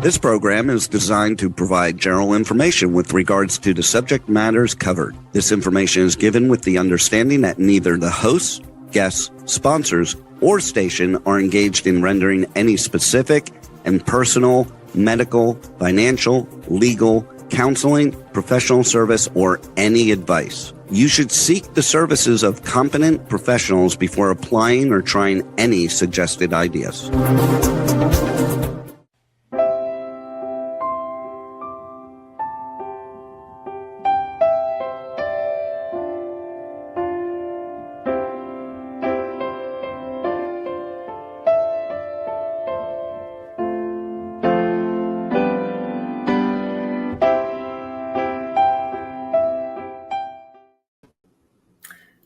This program is designed to provide general information with regards to the subject matters covered. This information is given with the understanding that neither the hosts, guests, sponsors, or station are engaged in rendering any specific and personal, medical, financial, legal, counseling, professional service, or any advice. You should seek the services of competent professionals before applying or trying any suggested ideas.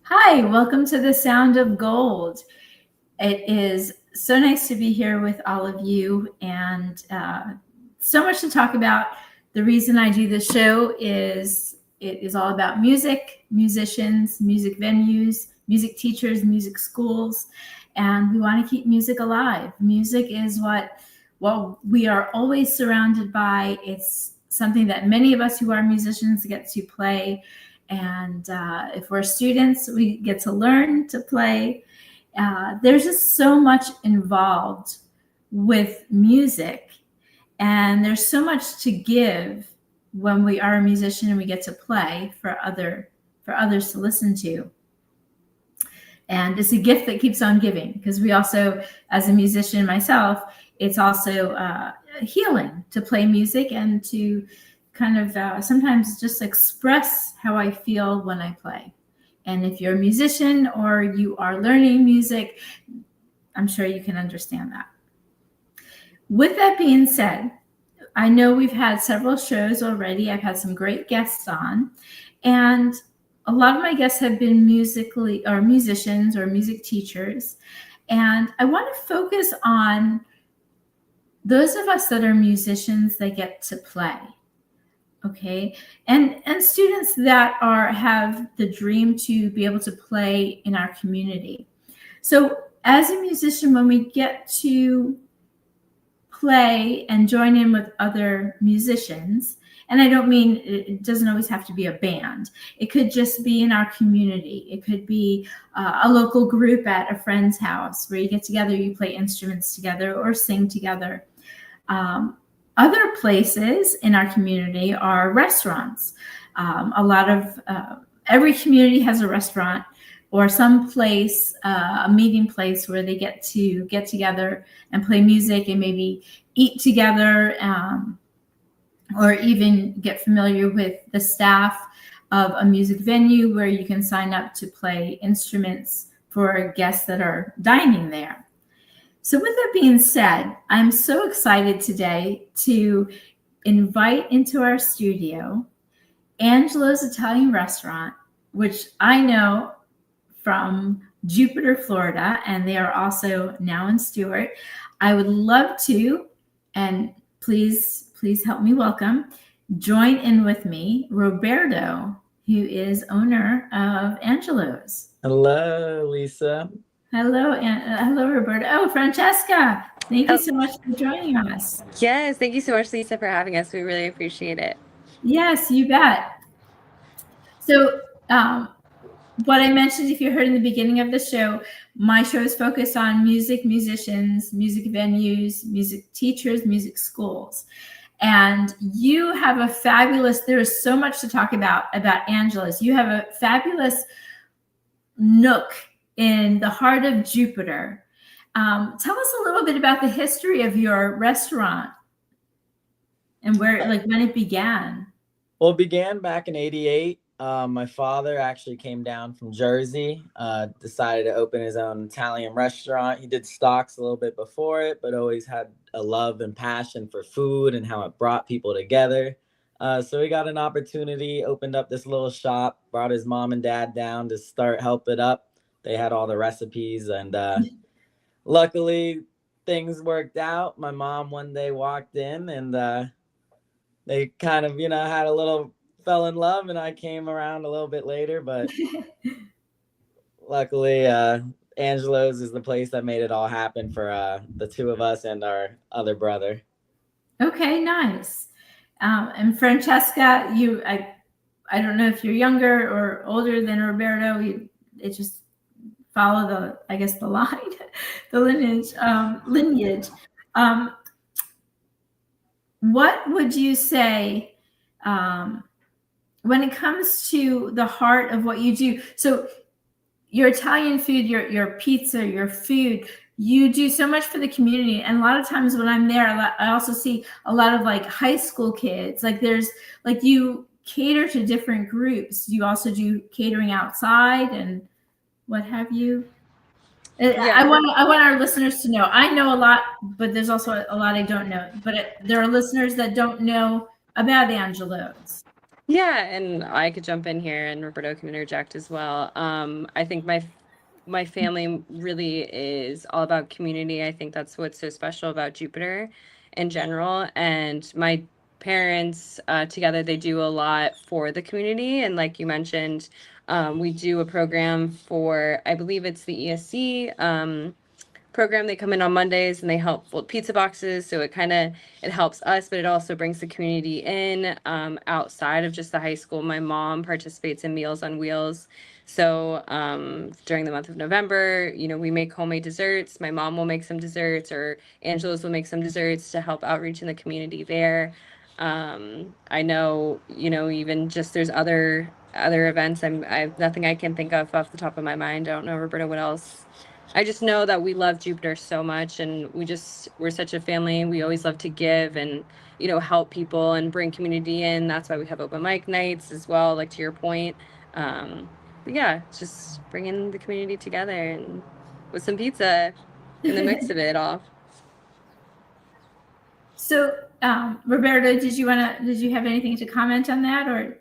Hi, welcome to the Sound of Gold. It is so nice to be here with all of you, and so much to talk about. The reason I do this show is it is all about music, musicians, music venues, music teachers, music schools, and we want to keep music alive. Music is what we are always surrounded by. It's something that many of us who are musicians get to play. And if we're students, we get to learn to play. There's just so much involved with music, and there's so much to give when we are a musician and we get to play for others to listen to. And it's a gift that keeps on giving, because we also, as a musician myself, it's also healing to play music and to kind of sometimes just express how I feel when I play. And if you're a musician or you are learning music, I'm sure you can understand that. With that being said, I know we've had several shows already. I've had some great guests on, and a lot of my guests have been musicians or music teachers. And I want to focus on those of us that are musicians that get to play. Okay, and students that have the dream to be able to play in our community. So as a musician, when we get to play and join in with other musicians, and I don't mean it doesn't always have to be a band. It could just be in our community. It could be a local group at a friend's house where you get together, you play instruments together or sing together. Other places in our community are restaurants. Every community has a restaurant or some place, a meeting place where they get together and play music and maybe eat together, or even get familiar with the staff of a music venue where you can sign up to play instruments for guests that are dining there. So with that being said, I'm so excited today to invite into our studio Angelos Italian Restaurant, which I know from Jupiter, Florida, and they are also now in Stuart. I would love to, and please help me welcome, join in with me, Roberto, who is owner of Angelos. Hello, Lisa. Hello, hello, Roberta. Oh, Francesca, thank you so much for joining us. Yes, thank you so much, Lisa, for having us. We really appreciate it. Yes, you bet. So what I mentioned, if you heard in the beginning of the show, my show is focused on music, musicians, music venues, music teachers, music schools. And you have there is so much to talk about Angelos. You have a fabulous nook in the heart of Jupiter. Tell us a little bit about the history of your restaurant and when it began. Well, it began back in '88. My father actually came down from Jersey, decided to open his own Italian restaurant. He did stocks a little bit before it, but always had a love and passion for food and how it brought people together. So he got an opportunity, opened up this little shop, brought his mom and dad down to start help it up. They had all the recipes, and luckily things worked out. My mom one day walked in, and they kind of, fell in love, and I came around a little bit later, but luckily Angelos is the place that made it all happen for the two of us and our other brother. Okay, nice. And Francesca, I don't know if you're younger or older than Roberto. It just follow I guess the line, the lineage. Um, what would you say when it comes to the heart of what you do? So your Italian food, your pizza, your food, you do so much for the community. And a lot of times when I'm there, I also see a lot of like high school kids. Like there's like you cater to different groups. You also do catering outside and what have you. Yeah. I want our listeners to know. I know a lot, but there's also a lot I don't know. But there are listeners that don't know about Angelo's. Yeah, and I could jump in here and Roberto can interject as well. I think my family really is all about community. I think that's what's so special about Jupiter in general. And my parents together, they do a lot for the community. And like you mentioned, we do a program for, I believe it's the ESC. Program. They come in on Mondays and they help fold pizza boxes. So it helps us, but it also brings the community in outside of just the high school. My mom participates in Meals on Wheels. So during the month of November, we make homemade desserts. My mom will make some desserts, or Angelos will make some desserts to help outreach in the community there. I know, even just there's other events. I have nothing I can think of off the top of my mind. I don't know, Roberta, what else. I just know that we love Jupiter so much, and we're such a family. We always love to give and, help people and bring community in. That's why we have open mic nights as well, like to your point. But yeah, just bringing the community together and with some pizza in the mix of it all. So, Roberto, did you have anything to comment on that, or?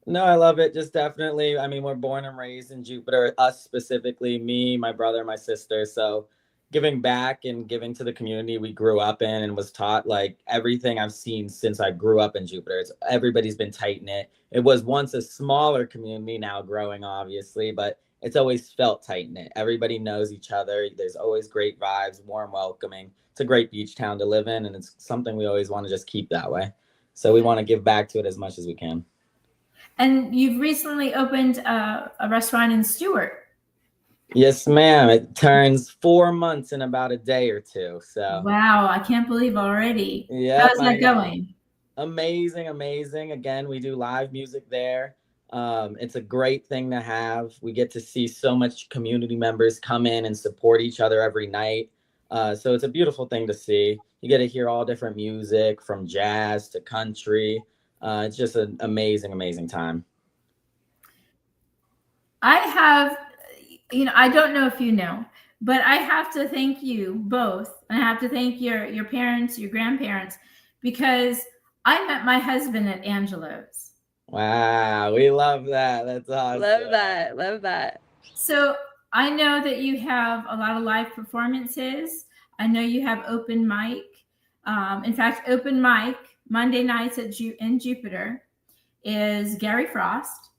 No, I love it. Just definitely. I mean, we're born and raised in Jupiter, us specifically, me, my brother, my sister. So giving back and giving to the community we grew up in and was taught, like everything I've seen since I grew up in Jupiter. Everybody's been tight knit. It was once a smaller community, now growing, obviously, but it's always felt tight knit. Everybody knows each other. There's always great vibes, warm, welcoming. It's a great beach town to live in, and it's something we always want to just keep that way. So we want to give back to it as much as we can. And you've recently opened a restaurant in Stewart. Yes, ma'am. It turns 4 months in about a day or two. So wow, I can't believe already. Yeah, how's that going? Amazing, amazing. Again, we do live music there. It's a great thing to have. We get to see so much community members come in and support each other every night. So it's a beautiful thing to see. You get to hear all different music from jazz to country. It's just an amazing, amazing time. I have, I don't know if you know, but I have to thank you both. I have to thank your parents, your grandparents, because I met my husband at Angelo's. Wow, we love that. That's awesome. Love that. Love that. So I know that you have a lot of live performances. I know you have open mic. In fact, open mic Monday nights in Jupiter is Gary Frost.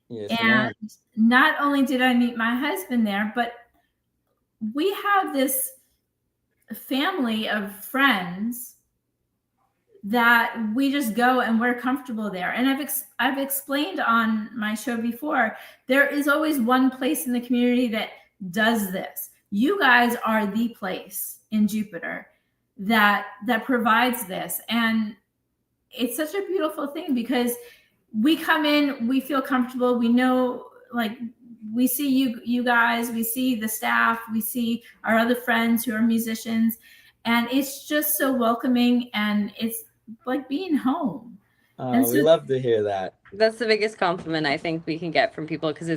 Yes, and ma'am. Not only did I meet my husband there, but we have this family of friends that we just go and we're comfortable there. And I've explained on my show before, there is always one place in the community that does this. You guys are the place in Jupiter that provides this. And it's such a beautiful thing because we come in, we feel comfortable. We know, like, we see you guys, we see the staff, we see our other friends who are musicians, and it's just so welcoming, and it's like being home. Oh, we love to hear that. That's the biggest compliment I think we can get from people, because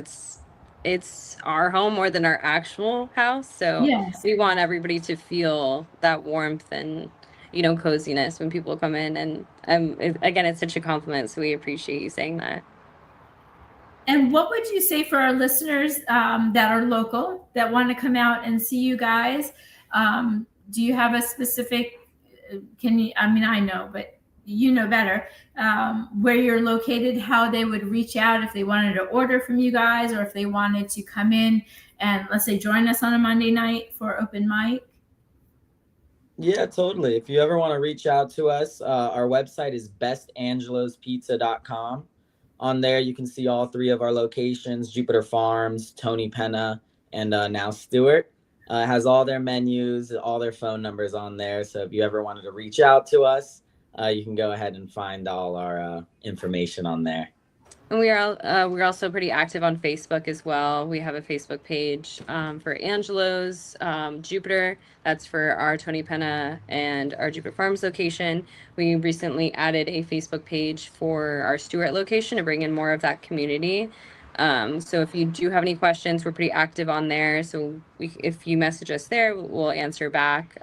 it's our home more than our actual house. So yes, we want everybody to feel that warmth and coziness when people come in. And again, it's such a compliment, so we appreciate you saying that. And what would you say for our listeners that are local, that want to come out and see you guys? Do you have a specific, I know, but you know better, where you're located, how they would reach out if they wanted to order from you guys, or if they wanted to come in and, let's say, join us on a Monday night for open mic? Yeah, totally. If you ever want to reach out to us, our website is bestangelospizza.com. On there, you can see all three of our locations: Jupiter Farms, Tony Penna, and now Stewart. It has all their menus, all their phone numbers on there. So if you ever wanted to reach out to us, you can go ahead and find all our information on there. And we're also pretty active on Facebook as well. We have a Facebook page for Angelo's Jupiter. That's for our Tony Penna and our Jupiter Farms location. We recently added a Facebook page for our Stewart location to bring in more of that community. So if you do have any questions, we're pretty active on there. So if you message us there, we'll answer back.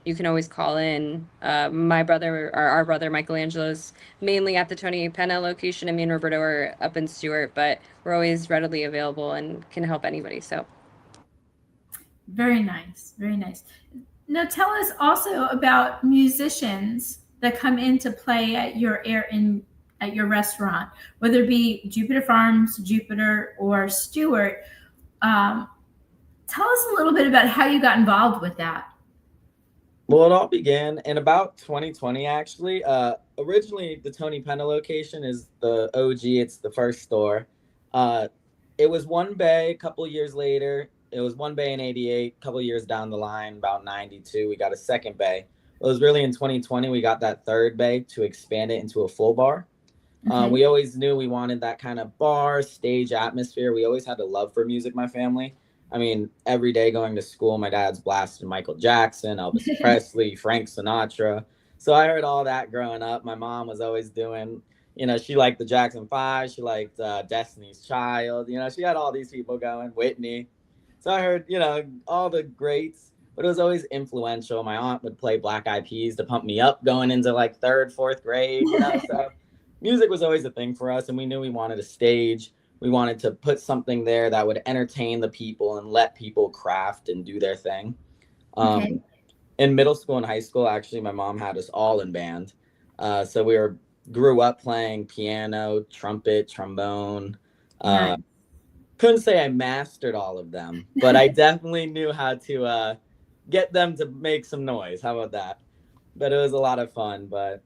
You can always call in. My brother, or our brother Michelangelo's mainly at the Tony Penna location, and me and Roberto are up in Stewart, but we're always readily available and can help anybody. So very nice, very nice. Now tell us also about musicians that come into play at your restaurant, whether it be Jupiter Farms, Jupiter, or Stewart. Tell us a little bit about how you got involved with that. Well, it all began in about 2020, actually. Originally, the Tony Penna location is the OG. It's the first store. It was one bay. A couple years later, it was one bay in 88. A couple years down the line, about 92, we got a second bay. It was really in 2020 we got that third bay to expand it into a full bar. Okay. We always knew we wanted that kind of bar stage atmosphere. We always had a love for music, my family. I mean, every day going to school, my dad's blasting Michael Jackson, Elvis Presley, Frank Sinatra. So I heard all that growing up. My mom was always doing, she liked the Jackson 5. She liked Destiny's Child. She had all these people going, Whitney. So I heard, all the greats, but it was always influential. My aunt would play Black Eyed Peas to pump me up going into like third, fourth grade, so music was always a thing for us, and we knew we wanted a stage. We wanted to put something there that would entertain the people and let people craft and do their thing. Okay. In middle school and high school, actually, my mom had us all in band. So we grew up playing piano, trumpet, trombone. Nice. Couldn't say I mastered all of them, but I definitely knew how to get them to make some noise. How about that? But it was a lot of fun. But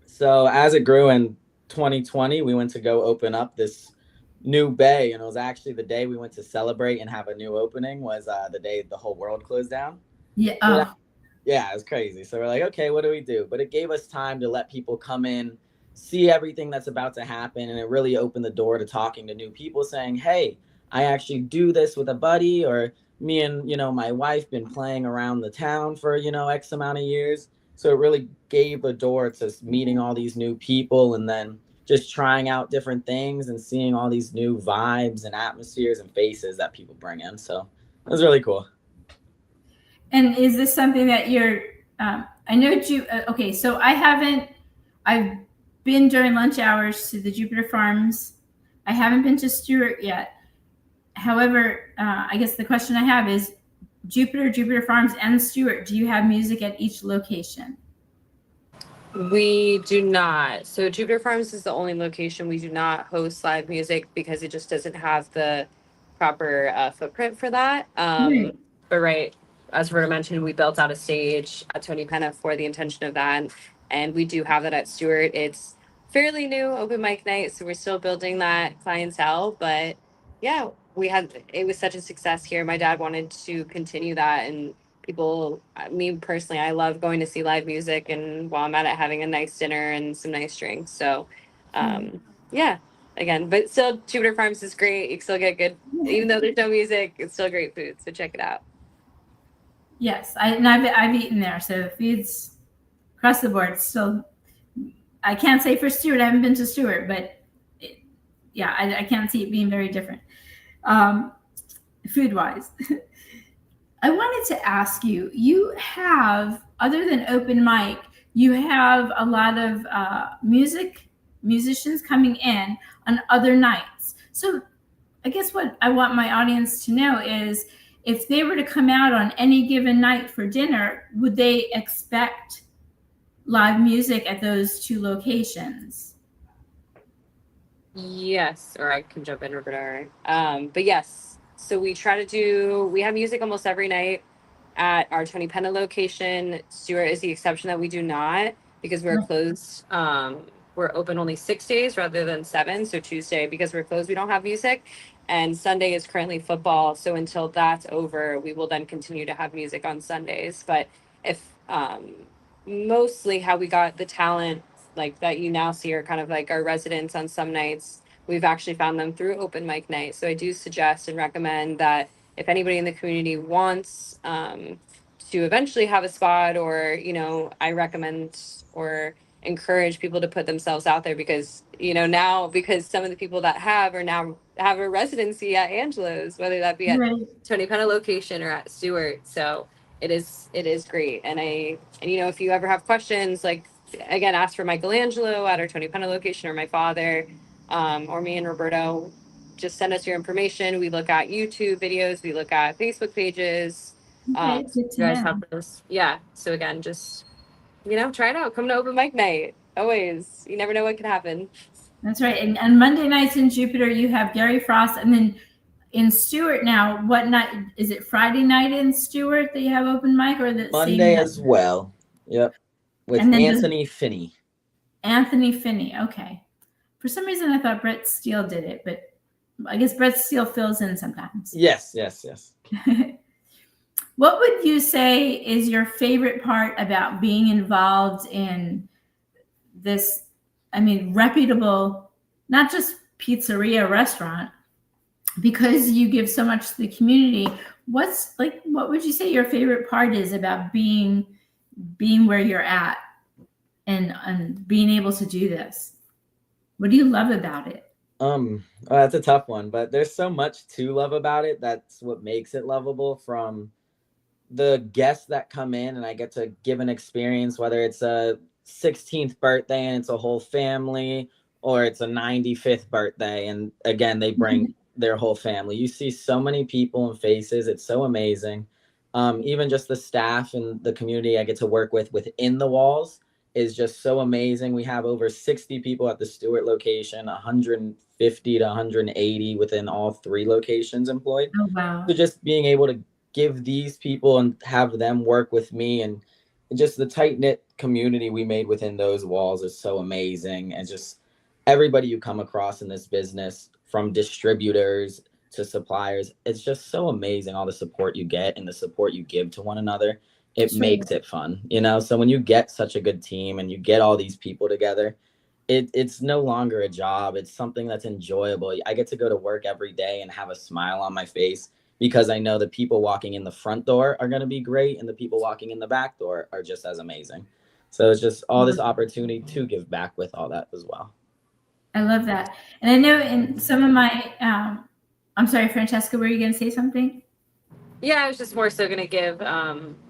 so as it grew in 2020, we went to go open up this new bay, and it was actually the day we went to celebrate and have a new opening was the day the whole world closed down. Yeah. Yeah, it was crazy. So we're like, okay, what do we do? But it gave us time to let people come in, see everything that's about to happen, and it really opened the door to talking to new people, saying, hey, I actually do this with a buddy, or me and my wife been playing around the town for X amount of years. So it really gave a door to meeting all these new people, and then just trying out different things and seeing all these new vibes and atmospheres and faces that people bring in. So it was really cool. And is this something that you're, I know okay, so I've been during lunch hours to the Jupiter Farms. I haven't been to Stewart yet. However, I guess the question I have is Jupiter Farms and Stewart, do you have music at each location? we do not. So Jupiter Farms is the only location we do not host live music because it just doesn't have the proper footprint for that. Right. But right, as Roberta mentioned, we built out a stage at Tony Penna for the intention of that, and we do have that at Stewart. It's fairly new open mic night, so we're still building that clientele. But yeah, it was such a success here. My dad wanted to continue that, and me personally, I love going to see live music, and while I'm at it, having a nice dinner and some nice drinks. So, yeah, again, but still, Jupiter Farms is great. You can still get good, even though there's no music, it's still great food. So check it out. Yes, I've eaten there, so food's across the board. Still, I can't say for Stewart. I haven't been to Stewart, but I can't see it being very different, food wise. I wanted to ask you. You have, other than open mic, you have a lot of musicians coming in on other nights. So I guess what I want my audience to know is, if they were to come out on any given night for dinner, would they expect live music at those two locations? Yes, or I can jump in, Roberta. But yes, so we have music almost every night. at our Tony Penna location. Stewart is the exception that we do not, because we're closed. We're open only 6 days rather than 7. So Tuesday, because we're closed, we don't have music. And Sunday is currently football. So until that's over, we will then continue to have music on Sundays. But if mostly how we got the talent like that you now see are kind of like our residents on some nights, we've actually found them through open mic night. So I do suggest and recommend that if anybody in the community wants to eventually have a spot, or, you know, I recommend or encourage people to put themselves out there, because, you know, now, because some of the people that have are now have a residency at Angelo's, whether that be at Right. Tony Penna location or at Stewart. So it is great. And you know, if you ever have questions, like, again, ask for Angelo at our Tony Penna location, or my father, or me and Roberto. Just send us your information. We look at YouTube videos, we look at Facebook pages. Okay, So good to you guys know. have those. Yeah. So again, just, you know, try it out. Come to open mic night. Always. You never know what could happen. That's right. And Monday nights in Jupiter, you have Gary Frost, and then in Stewart now, what night is it? Friday night in Stewart that you have open mic, or the Monday same as well. Yep. With And then Anthony Finney. Anthony Finney. Okay. For some reason, I thought Brett Steele did it, but I guess Brett Steele fills in sometimes. Yes. What would you say is your favorite part about being involved in this, I mean, reputable, not just pizzeria restaurant, because you give so much to the community? What would you say your favorite part is about being where you're at and being able to do this? What do you love about it? Well, that's a tough one, but there's so much to love about it. That's what makes it lovable. From the guests that come in, and I get to give an experience, whether it's a 16th birthday and it's a whole family, or it's a 95th birthday, and again, they bring their whole family. You see so many people and faces. It's so amazing. Even just the staff and the community I get to work with within the walls is just so amazing. We have over 60 people at the Stewart location, 150 to 180 within all 3 locations employed. Oh, wow. So just being able to give these people and have them work with me, and just the tight-knit community we made within those walls is so amazing. And just everybody you come across in this business, from distributors to suppliers, it's just so amazing, all the support you get and the support you give to one another. It makes it fun, you know? So when you get such a good team and you get all these people together, it's no longer a job. It's something that's enjoyable. I get to go to work every day and have a smile on my face, because I know the people walking in the front door are going to be great, and the people walking in the back door are just as amazing. So it's just all this opportunity to give back with all that as well. I love that. And I know in some of my, I'm sorry, Francesca, were you going to say something? Yeah, I was just more so going to give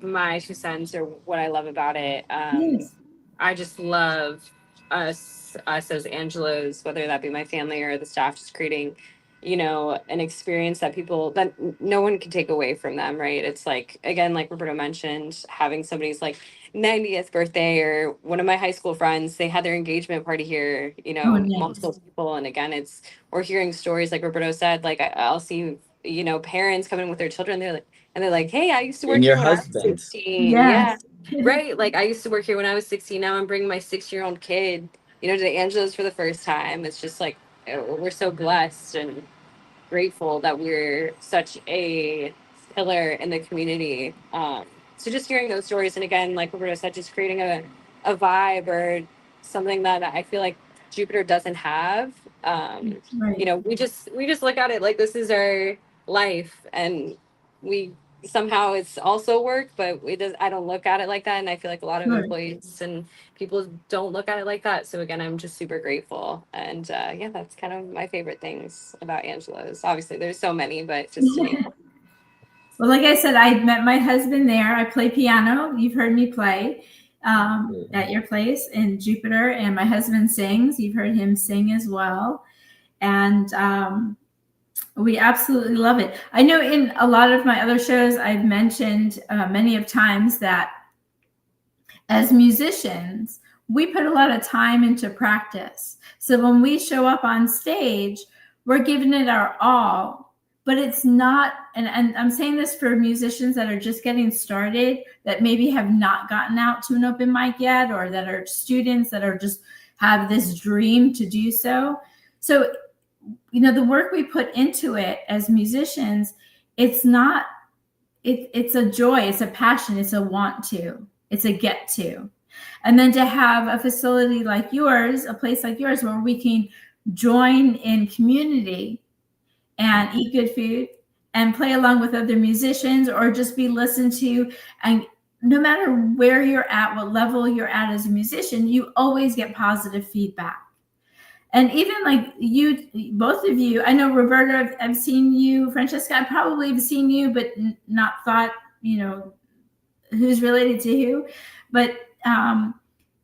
my 2 cents, or what I love about it. Yes. I just love us as Angelos, whether that be my family or the staff, just creating, you know, an experience that no one can take away from them, right? It's like, again, like Roberto mentioned, having somebody's like 90th birthday, or one of my high school friends, they had their engagement party here, you know, nice. multiple people. And again, we're hearing stories, like Roberto said, like I'll see, you know, parents coming with their children, they're like, hey, I used to work here when I was 16. Yes. Yeah. Right. Like, I used to work here when I was 16. Now I'm bringing my 6-year-old kid, you know, to Angelo's for the first time. It's just like, we're so blessed and grateful that we're such a pillar in the community. So just hearing those stories, and again, like Roberto said, just creating a vibe, or something that I feel like Jupiter doesn't have. You know, we just look at it like this is our life, and we somehow it's also work, but I don't look at it like that, and I feel like a lot of employees and people don't look at it like that. So again, I'm just super grateful, and yeah, that's kind of my favorite things about Angelo's. Obviously there's so many, but just to name. Well, like I said, I met my husband there. I play piano. You've heard me play at your place in Jupiter, and my husband sings. You've heard him sing as well. And we absolutely love it. I know in a lot of my other shows, I've mentioned many of times that as musicians, we put a lot of time into practice. So when we show up on stage, we're giving it our all but it's not, and I'm saying this for musicians that are just getting started, that maybe have not gotten out to an open mic yet, or that are students that are just have this dream to do so. So, the work we put into it as musicians, it's not, it's a joy, it's a passion, it's a want to, it's a get to. And then to have a facility like yours, a place like yours, where we can join in community and eat good food and play along with other musicians, or just be listened to. And no matter where you're at, what level you're at as a musician, you always get positive feedback. And even like you, both of you, I know Roberta, I've seen you, Francesca, I probably have seen you, but not thought, who's related to who. But,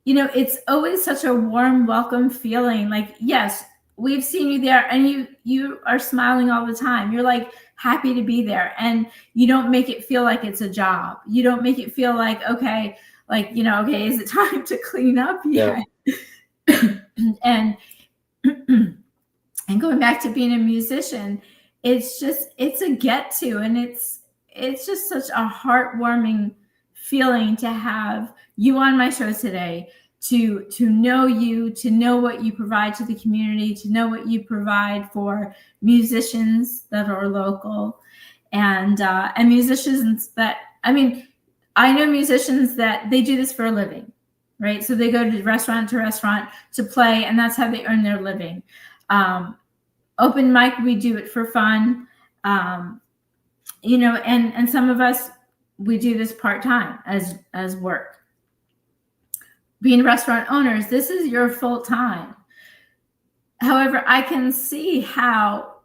it's always such a warm, welcome feeling. Like, yes, we've seen you there, and you are smiling all the time. You're like happy to be there, and you don't make it feel like it's a job. You don't make it feel like, okay, okay, is it time to clean up yet? Yeah. and going back to being a musician, it's a get to, and it's just such a heartwarming feeling to have you on my show today, to know you, to know what you provide to the community, to know what you provide for musicians that are local, and musicians that, I know musicians that they do this for a living, right? So they go to restaurant to play, and that's how they earn their living. Open mic, we do it for fun, and some of us, we do this part-time as work. Being restaurant owners, this is your full time. However, I can see how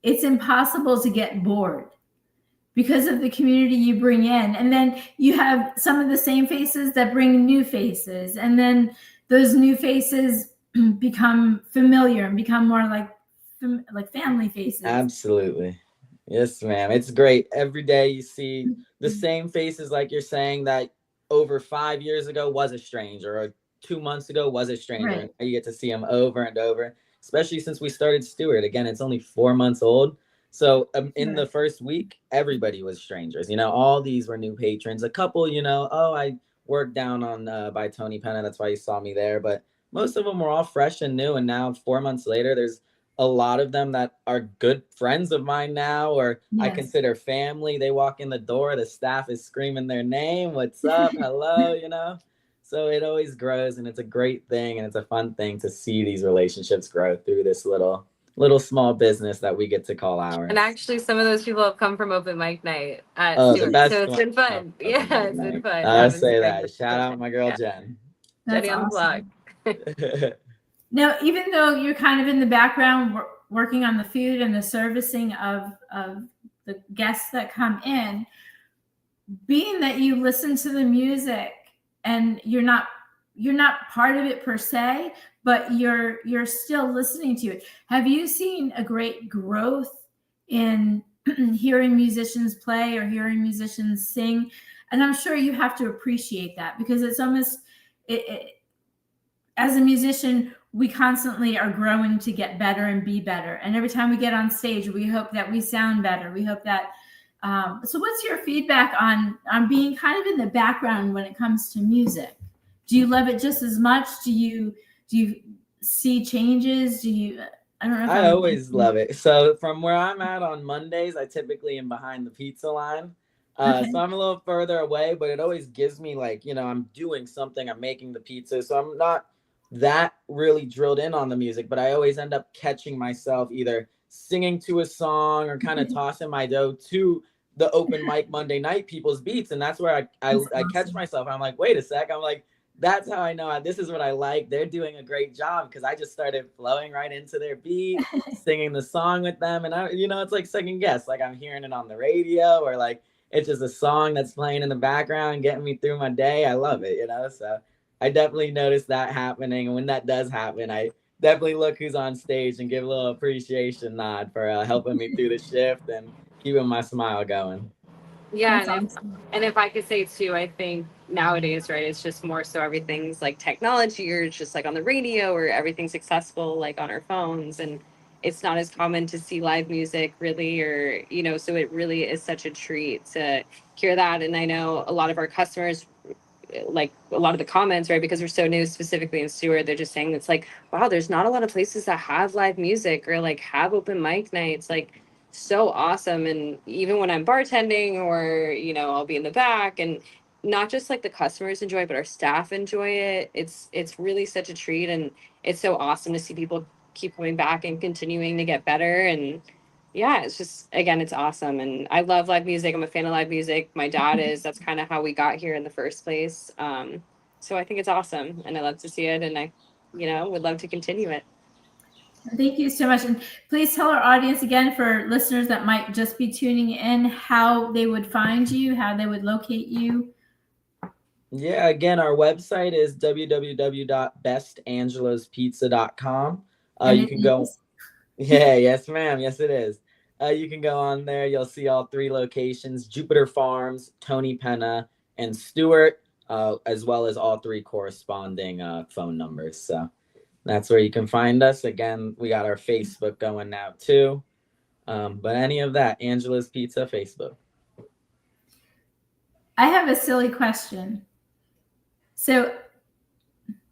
it's impossible to get bored because of the community you bring in. And then you have some of the same faces that bring new faces. And then those new faces become familiar and become more like family faces. Absolutely. Yes, ma'am. It's great. Every day you see the same faces, like you're saying, that over 5 years ago was a stranger, or 2 months ago was a stranger. Right. And you get to see them over and over, especially since we started Stewart. Again, it's only 4 months old. So in the first week, everybody was strangers. All these were new patrons. A couple, I worked down on by Tony Penna. That's why you saw me there. But most of them were all fresh and new. And now 4 months later, there's a lot of them that are good friends of mine now, or yes, I consider family. They walk in the door, the staff is screaming their name. What's up? Hello, So it always grows, and it's a great thing, and it's a fun thing to see these relationships grow through this little small business that we get to call ours. And actually, some of those people have come from open mic night at Stewart, so it's been fun. Yeah, it's been fun. I'll say that. Shout out my girl, Jen. Jenny on the block. Now, even though you're kind of in the background working on the food and the servicing of the guests that come in, being that you listen to the music and you're not part of it per se, but you're still listening to it. Have you seen a great growth in hearing musicians play or hearing musicians sing? And I'm sure you have to appreciate that, because it's almost as a musician, we constantly are growing to get better and be better. And every time we get on stage, we hope that we sound better. We hope that. So what's your feedback on being kind of in the background when it comes to music? Do you love it just as much? Do you see changes? I don't know. I always love it. So from where I'm at on Mondays, I typically am behind the pizza line. Okay. So I'm a little further away, but it always gives me I'm doing something, I'm making the pizza. So I'm not that really drilled in on the music, but I always end up catching myself either singing to a song or kind of tossing my dough to the open mic Monday night people's beats. And that's where I catch myself. I'm like, wait a sec. I'm like, that's how I know this is what I like. They're doing a great job, because I just started flowing right into their beat, singing the song with them. And it's like second guess, like I'm hearing it on the radio, or like it's just a song that's playing in the background, getting me through my day. I love it, so I definitely noticed that happening. And when that does happen, I definitely look who's on stage and give a little appreciation nod for helping me through the shift and keeping my smile going. Yeah, and if I could say too, I think nowadays, right, it's just more so everything's like technology, or it's just like on the radio, or everything's accessible like on our phones. And it's not as common to see live music really, or, you know, so it really is such a treat to hear that. And I know a lot of our customers, like a lot of the comments, right, because we're so new, specifically in Stewart, they're just saying it's like, wow, there's not a lot of places that have live music or like have open mic nights, like so awesome. And even when I'm bartending, or, you know, I'll be in the back, and not just like the customers enjoy it, but our staff enjoy it. It's really such a treat, and it's so awesome to see people keep coming back and continuing to get better. And yeah, it's just, again, it's awesome. And I love live music. I'm a fan of live music. My dad is. That's kind of how we got here in the first place. So I think it's awesome, and I love to see it, and I, you know, would love to continue it. Thank you so much. And please tell our audience again, for listeners that might just be tuning in, how they would find you, how they would locate you. Yeah, again, our website is www.bestangelospizza.com. You can go. Yeah, yes, ma'am. Yes, it is. You can go on there. You'll see all 3 locations: Jupiter Farms, Tony Penna, and Stewart, as well as all 3 corresponding phone numbers. So that's where you can find us. Again, we got our Facebook going now too. But any of that, Angelos Pizza Facebook. I have a silly question. So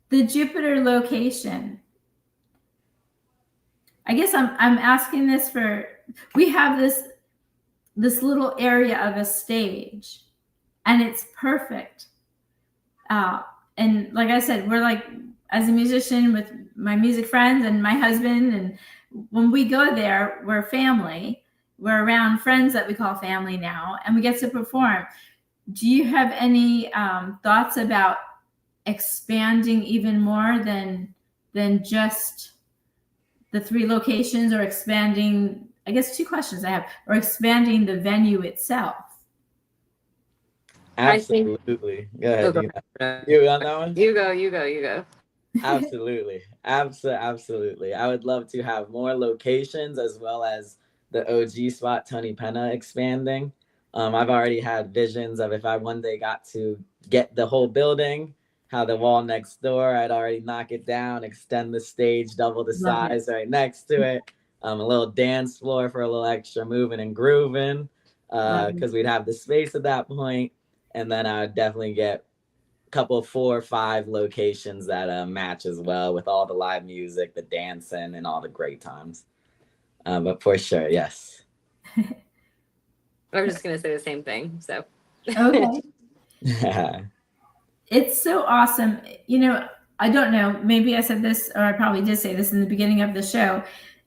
the Jupiter location, I guess I'm asking this for, we have this little area of a stage, and it's perfect. And like I said, we're like, as a musician with my music friends and my husband, and when we go there, we're family. We're around friends that we call family now, and we get to perform. Do you have any thoughts about expanding even more than just the 3 locations, or expanding, I guess 2 questions I have, or expanding the venue itself? Absolutely. Go ahead. You on that one? You go. Absolutely. Absolutely. I would love to have more locations, as well as the OG spot, Tony Penna, expanding. I've already had visions of, if I one day got to get the whole building, how the wall next door, I'd already knock it down, extend the stage, double the size right next to it. A little dance floor for a little extra moving and grooving, because we'd have the space at that point. And then I would definitely get a couple, 4 or 5 locations that match as well, with all the live music, the dancing, and all the great times. But for sure, yes. I was just going to say the same thing. So, okay. It's so awesome. You know, I don't know, maybe I said this, or I probably did say this in the beginning of the show.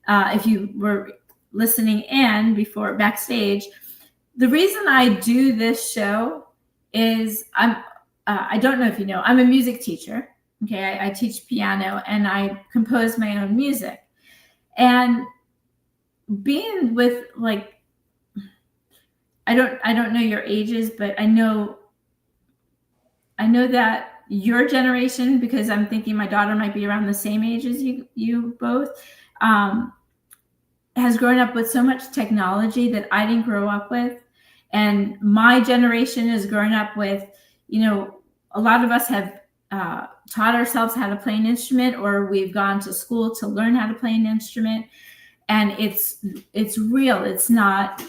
If you were listening in before backstage, the reason I do this show is I don't know if you know, I'm a music teacher. Okay. I teach piano, and I compose my own music. And being with, like, I don't know your ages, but I know that your generation, because I'm thinking my daughter might be around the same age as you both, has grown up with so much technology that I didn't grow up with. And my generation has grown up with, you know, a lot of us have taught ourselves how to play an instrument, or we've gone to school to learn how to play an instrument. And it's real. It's not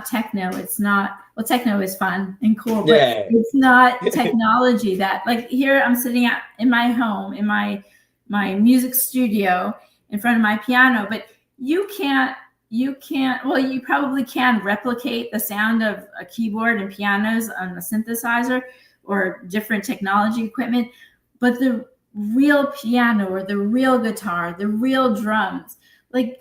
techno. It's not, well, techno is fun and cool, but it's not technology that, like, here I'm sitting in my home, in my music studio, in front of my piano, but you can't, well, you probably can replicate the sound of a keyboard and pianos on the synthesizer or different technology equipment, but the real piano, or the real guitar, the real drums, like,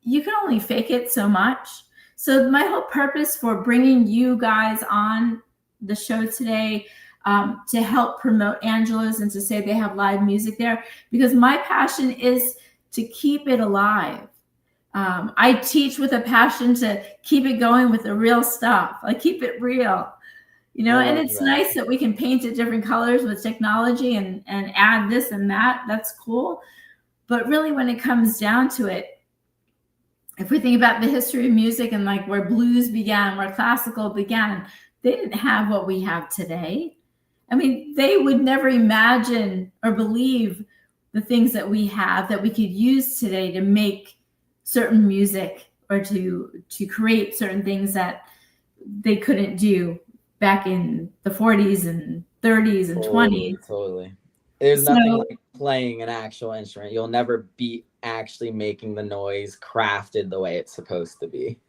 you can only fake it so much. So my whole purpose for bringing you guys on the show today, to help promote Angelos and to say they have live music there, because my passion is to keep it alive. I teach with a passion to keep it going with the real stuff. I keep it real, you know, and it's nice that we can paint it different colors with technology and add this and that. That's cool. But really, when it comes down to it, if we think about the history of music and like where blues began, where classical began, they didn't have what we have today. I mean, they would never imagine or believe the things that we have that we could use today to make certain music or to create certain things that they couldn't do back in the 40s and 30s and 20s. Totally. There's nothing like playing an actual instrument. You'll never beat actually making the noise crafted the way it's supposed to be.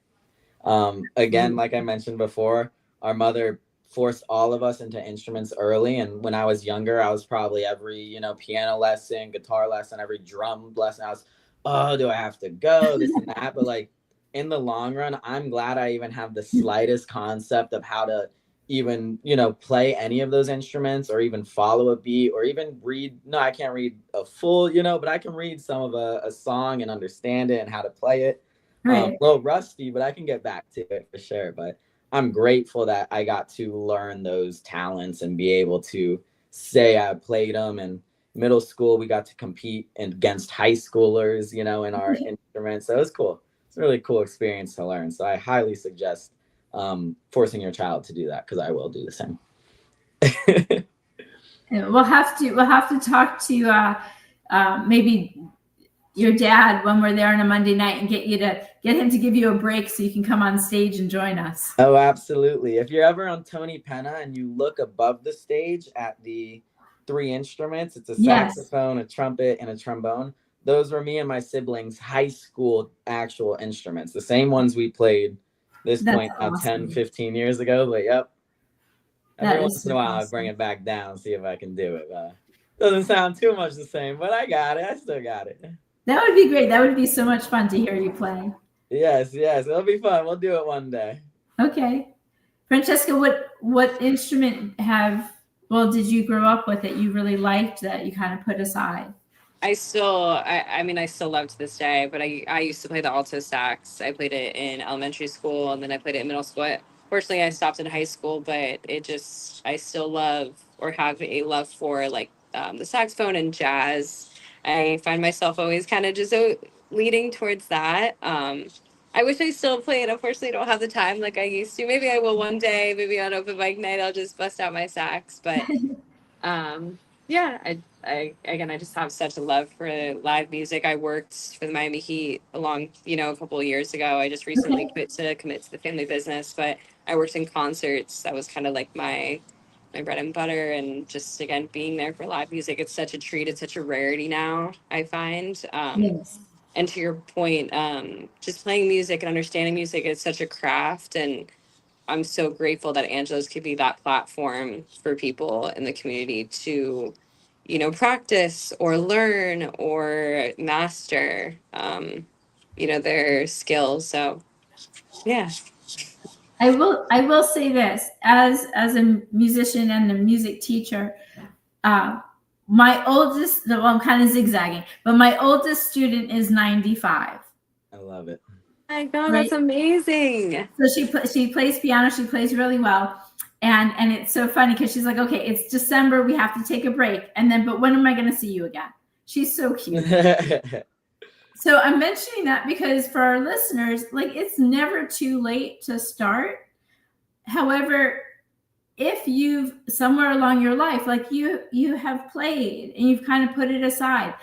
Again, like I mentioned before, our mother forced all of us into instruments early. And when I was younger, I was probably every, piano lesson, guitar lesson, every drum lesson. I was, oh, do I have to go? This and that. But like in the long run, I'm glad I even have the slightest concept of how to even, play any of those instruments or even follow a beat or even read. No, I can't read a full, but I can read some of a song and understand it and how to play it. Right. A little rusty, but I can get back to it for sure. But I'm grateful that I got to learn those talents and be able to say I played them. And middle school, we got to compete against high schoolers, in our instruments. So it was cool. It's a really cool experience to learn. So I highly suggest forcing your child to do that, because I will do the same. We'll have to talk to maybe your dad when we're there on a Monday night and get him to give you a break so you can come on stage and join us. Oh, absolutely. If you're ever on Tony Penna and you look above the stage at the 3 instruments, it's a saxophone, a trumpet, and a trombone. Those were me and my siblings' high school actual instruments, the same ones we played this point now, awesome. 10, 15 years ago. But yep, every once in a while I bring it back down, see if I can do it. Doesn't sound too much the same, but I got it. I still got it. That would be great. That would be so much fun to hear you play. Yes, it'll be fun. We'll do it one day. Okay. Francesca, what instrument did you grow up with that you really liked that you kind of put aside? I still love to this day, but I used to play the alto sax. I played it in elementary school, and then I played it in middle school. Fortunately, I stopped in high school, but I still love or have a love for the saxophone and jazz. I find myself always kind of just leading towards that. I wish I still played. Unfortunately, I don't have the time like I used to. Maybe I will one day. Maybe on open mic night, I'll just bust out my sax. But yeah, I just have such a love for live music. I worked for the Miami Heat a couple of years ago. I just recently quit to commit to the family business, but I worked in concerts. That was kind of like my bread and butter, and just again being there for live music. It's such a treat. It's such a rarity now, I find. Yes. And to your point, just playing music and understanding music is such a craft, and I'm so grateful that Angelos could be that platform for people in the community to, practice or learn or master, their skills. So, yeah. I will say this as a musician and a music teacher. My oldest, I'm kind of zigzagging, but my oldest student is 95. I love it. My God, right? That's amazing. So she plays piano. She plays really well. And it's so funny because she's like, okay, it's December. We have to take a break. But when am I going to see you again? She's so cute. So I'm mentioning that because for our listeners, it's never too late to start. However, if you've somewhere along your life, you have played and you've kind of put it aside,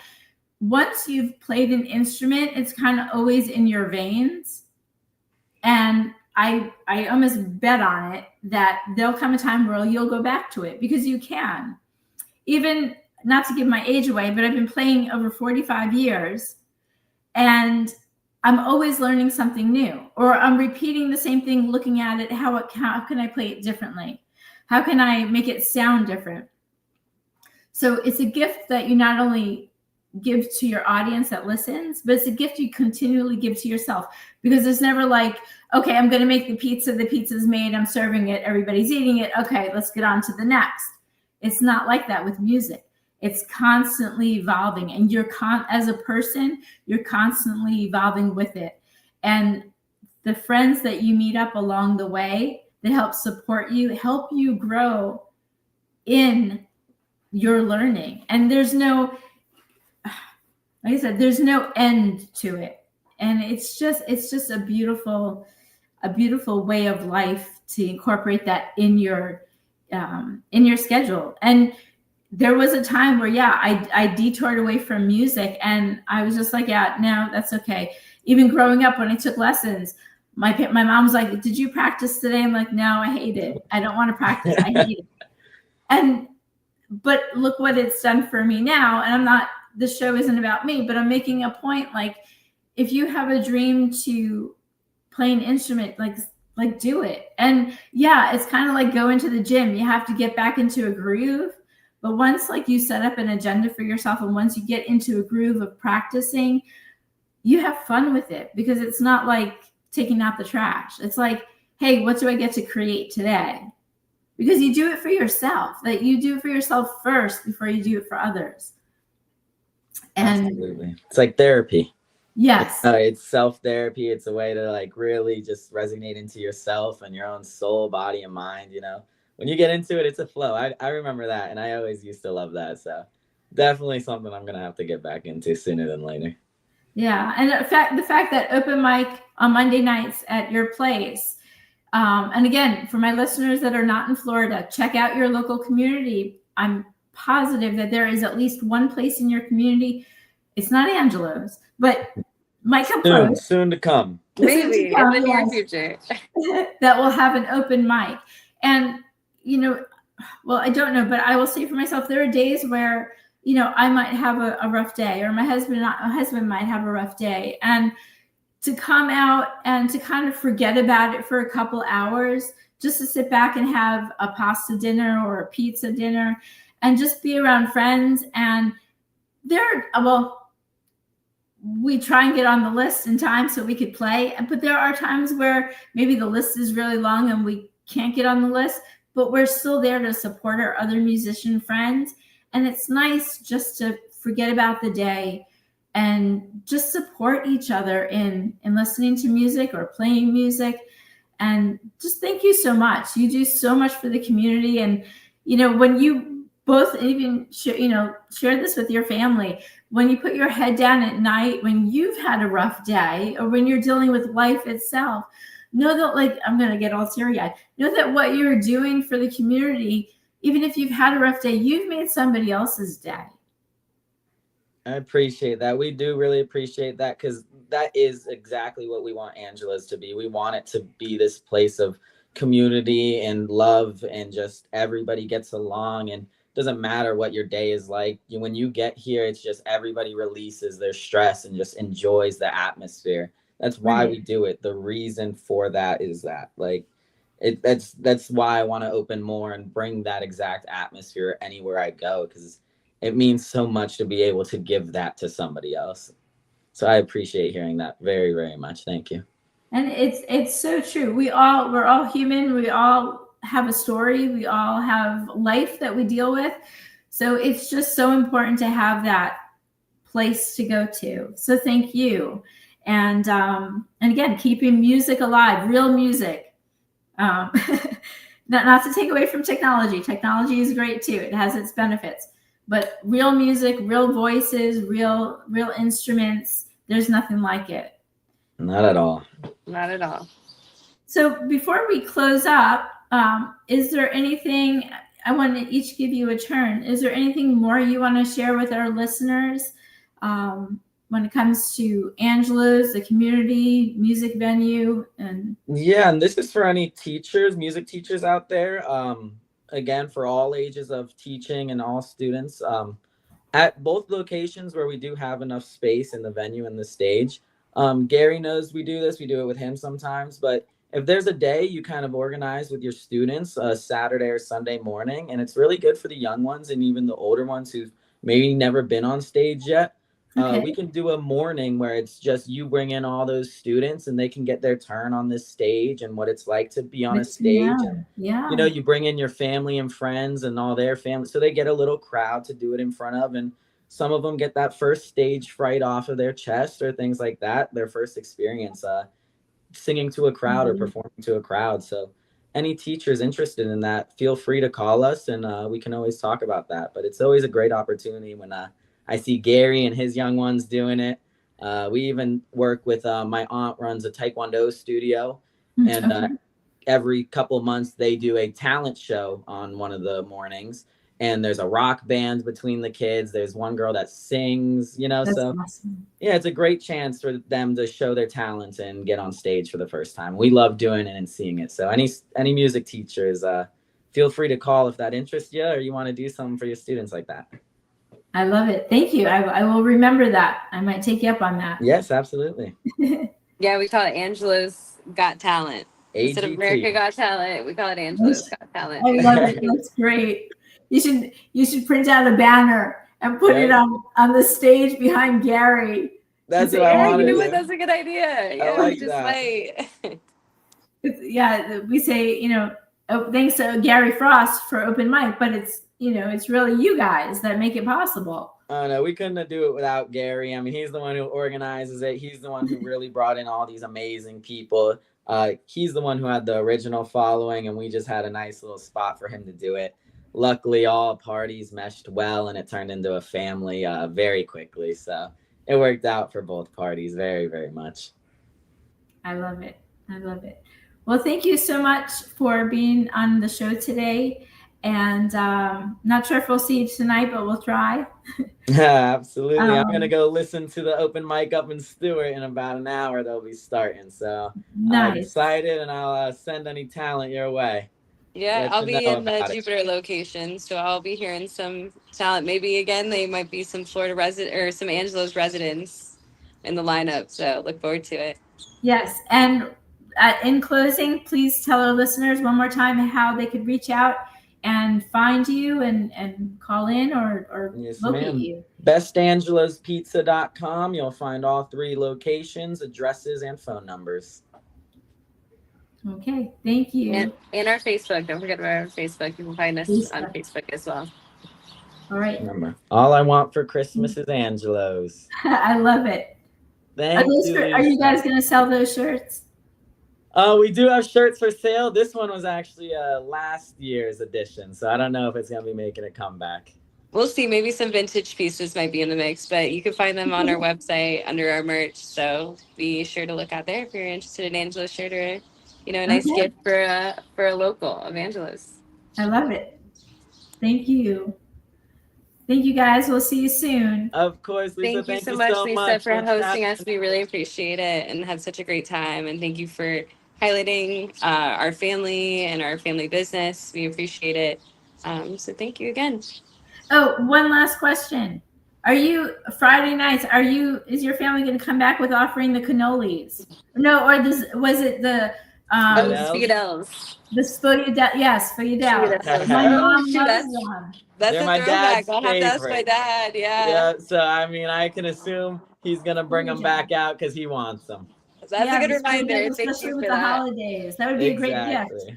once you've played an instrument, it's kind of always in your veins. And I almost bet on it that there'll come a time where you'll go back to it because you can. Even, not to give my age away, but I've been playing over 45 years and I'm always learning something new, or I'm repeating the same thing, looking at it. How can I play it differently? How can I make it sound different? So it's a gift that you not only give to your audience that listens, but it's a gift you continually give to yourself, because it's never like, okay, I'm going to make the pizza's made, I'm serving it, everybody's eating it. Okay, let's get on to the next. It's not like that with music. It's constantly evolving, and as a person, you're constantly evolving with it. And the friends that you meet up along the way that help support you, help you grow in your learning. And there's no, like I said, there's no end to it. And it's just a beautiful way of life to incorporate that in your schedule. And there was a time where, I detoured away from music, and I was just like, yeah, no, that's okay. Even growing up, when I took lessons, my mom was like, did you practice today? I'm like, no, I hate it. I don't want to practice. I hate it. But look what it's done for me now. And this show isn't about me, but I'm making a point. Like, if you have a dream to play an instrument, like do it. And yeah, it's kind of like going to the gym. You have to get back into a groove. But once like you set up an agenda for yourself, and once you get into a groove of practicing, you have fun with it, because it's not like taking out the trash. It's like, hey, what do I get to create today? Because you do it for yourself. That you do it for yourself first before you do it for others. And absolutely, it's like therapy. Yes, it's self-therapy. It's a way to like really just resonate into yourself and your own soul, body, and mind. When you get into it, it's a flow. I remember that, and I always used to love that. So definitely something I'm gonna have to get back into sooner than later. Yeah, and the fact that open mic on Monday nights at your place, and again, for my listeners that are not in Florida, check out your local community. I'm positive that there is at least one place in your community. It's not Angelo's, but might come close. Soon to come. Maybe in the near future. That will have an open mic. And, well, I don't know, but I will say for myself, there are days where, I might have a rough day, or my husband might have a rough day. And to come out and to kind of forget about it for a couple hours, just to sit back and have a pasta dinner or a pizza dinner and just be around friends. And we try and get on the list in time so we could play. But there are times where maybe the list is really long and we can't get on the list, but we're still there to support our other musician friends. And it's nice just to forget about the day and just support each other in listening to music or playing music. And just thank you so much. You do so much for the community. And, when you both even, share this with your family, when you put your head down at night, when you've had a rough day, or when you're dealing with life itself, know that, I'm going to get all teary-eyed, know that what you're doing for the community, even if you've had a rough day, you've made somebody else's day. I appreciate that. We do really appreciate that, because that is exactly what we want Angelo's to be. We want it to be this place of community and love, and just everybody gets along, and doesn't matter what your day is like. When you get here, it's just everybody releases their stress and just enjoys the atmosphere. That's why we do it. The reason for that is that, that's why I want to open more and bring that exact atmosphere anywhere I go, because it means so much to be able to give that to somebody else. So I appreciate hearing that very, very much. Thank you. And it's so true. We're all human. We all have a story. We all have life that we deal with. So it's just so important to have that place to go to. So thank you. And again, keeping music alive, real music. Not to take away from technology. Technology is great too. It has its benefits. But real music, real voices, real instruments, there's nothing like it. Not at all. Not at all. So before we close up, is there anything, I want to each give you a turn, is there anything more you want to share with our listeners when it comes to Angelo's, the community, music venue? And this is for any teachers, music teachers out there. Again, for all ages of teaching and all students, at both locations where we do have enough space in the venue and the stage. Gary knows we do this. We do it with him sometimes. But if there's a day you kind of organize with your students, Saturday or Sunday morning, and it's really good for the young ones and even the older ones who've maybe never been on stage yet, we can do a morning where it's just you bring in all those students and they can get their turn on this stage and what it's like to be on a stage. And, you bring in your family and friends and all their family, so they get a little crowd to do it in front of. And some of them get that first stage fright off of their chest or things like that, their first experience singing to a crowd or performing to a crowd. So any teachers interested in that, feel free to call us, and we can always talk about that. But it's always a great opportunity when I see Gary and his young ones doing it. We even work with my aunt runs a Taekwondo studio, and every couple months they do a talent show on one of the mornings. and there's a rock band between the kids. There's one girl that sings, That's so awesome. yeah, it's a great chance for them to show their talents and get on stage for the first time. We love doing it and seeing it. So any music teachers, feel free to call if that interests you or you want to do something for your students like that. I love it. Thank you. I will remember that. I might take you up on that. Yes, absolutely. Yeah, we call it Angelo's Got Talent. Instead of America Got Talent, we call it Angelo's Got Talent. I love it. That's great. You should print out a banner and put it on the stage behind Gary. That's what I wanted. You know what? That's a good idea. Yeah, like just that. Yeah, we say, thanks to Gary Frost for open mic, but it's really you guys that make it possible. Oh no, we couldn't do it without Gary. I mean, he's the one who organizes it. He's the one who really brought in all these amazing people. He's the one who had the original following, and we just had a nice little spot for him to do it. Luckily, all parties meshed well, and it turned into a family very quickly. So it worked out for both parties very, very much. I love it. I love it. Well, thank you so much for being on the show today. And not sure if we'll see you tonight, but we'll try. Yeah, absolutely. I'm going to go listen to the open mic up in Stewart in about an hour. They'll be starting. So nice. I'm excited, and I'll send any talent your way. Yeah, I'll be in the Jupiter location, so I'll be hearing some talent. Maybe again, they might be some Florida resident or some Angelo's residents in the lineup. So look forward to it. Yes, and in closing, please tell our listeners one more time how they could reach out and find you and call in or locate you. BestAngelosPizza.com. You'll find all 3 locations, addresses, and phone numbers. Okay, thank you. And our Facebook. Don't forget about our Facebook. You can find us on Facebook as well. All right. Remember, all I want for Christmas is Angelos. I love it. Thank you. Are you guys going to sell those shirts? We do have shirts for sale. This one was actually last year's edition, so I don't know if it's going to be making a comeback. We'll see. Maybe some vintage pieces might be in the mix, but you can find them on our website under our merch. So be sure to look out there if you're interested in Angelo's shirt or a nice gift for a local of Angelo's. I love it. Thank you. Thank you, guys. We'll see you soon. Of course, Lisa. Thank you so much, Lisa, for hosting us. We really appreciate it and had such a great time. And thank you for highlighting our family and our family business. We appreciate it. So thank you again. Oh, one last question. Are you Friday nights? Is your family going to come back with offering the cannolis? No, or was it the Spaghetti's. The Spaghetti's, yes, Spaghetti's. My mom loves them. That's They're a my throwback. dad's I'll have to ask favorite. my dad. Yeah. Yeah. So I mean, I can assume he's gonna bring them back out because he wants them. That's a good reminder. Especially with the holidays. That would be a great gift.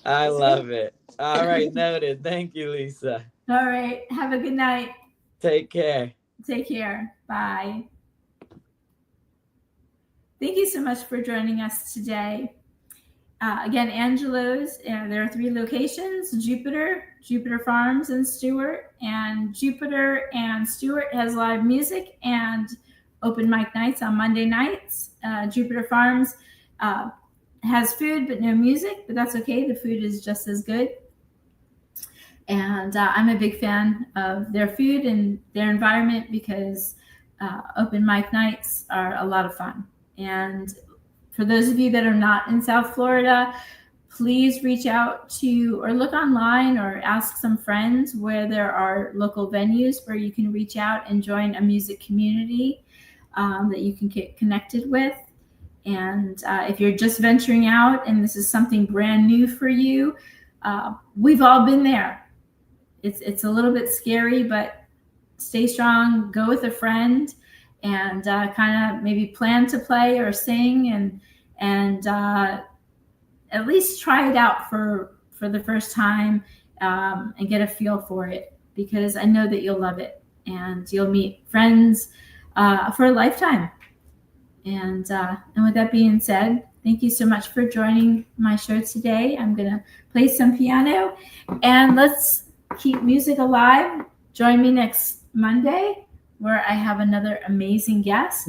I love it. All right, noted. Thank you, Lisa. All right. Have a good night. Take care. Take care. Bye. Thank you so much for joining us today. Again, Angelo's, there are 3 locations, Jupiter Farms in Stewart, and Jupiter and Stewart has live music and open mic nights on Monday nights. Jupiter Farms has food but no music, but that's okay. The food is just as good. And I'm a big fan of their food and their environment because open mic nights are a lot of fun. And for those of you that are not in South Florida, please reach out to or look online or ask some friends where there are local venues where you can reach out and join a music community that you can get connected with. And if you're just venturing out and this is something brand new for you, we've all been there. It's a little bit scary, but stay strong, go with a friend, and kind of maybe plan to play or sing and at least try it out for the first time and get a feel for it, because I know that you'll love it and you'll meet friends for a lifetime. And with that being said, thank you so much for joining my show today. I'm going to play some piano and let's keep music alive. Join me next Monday where I have another amazing guest.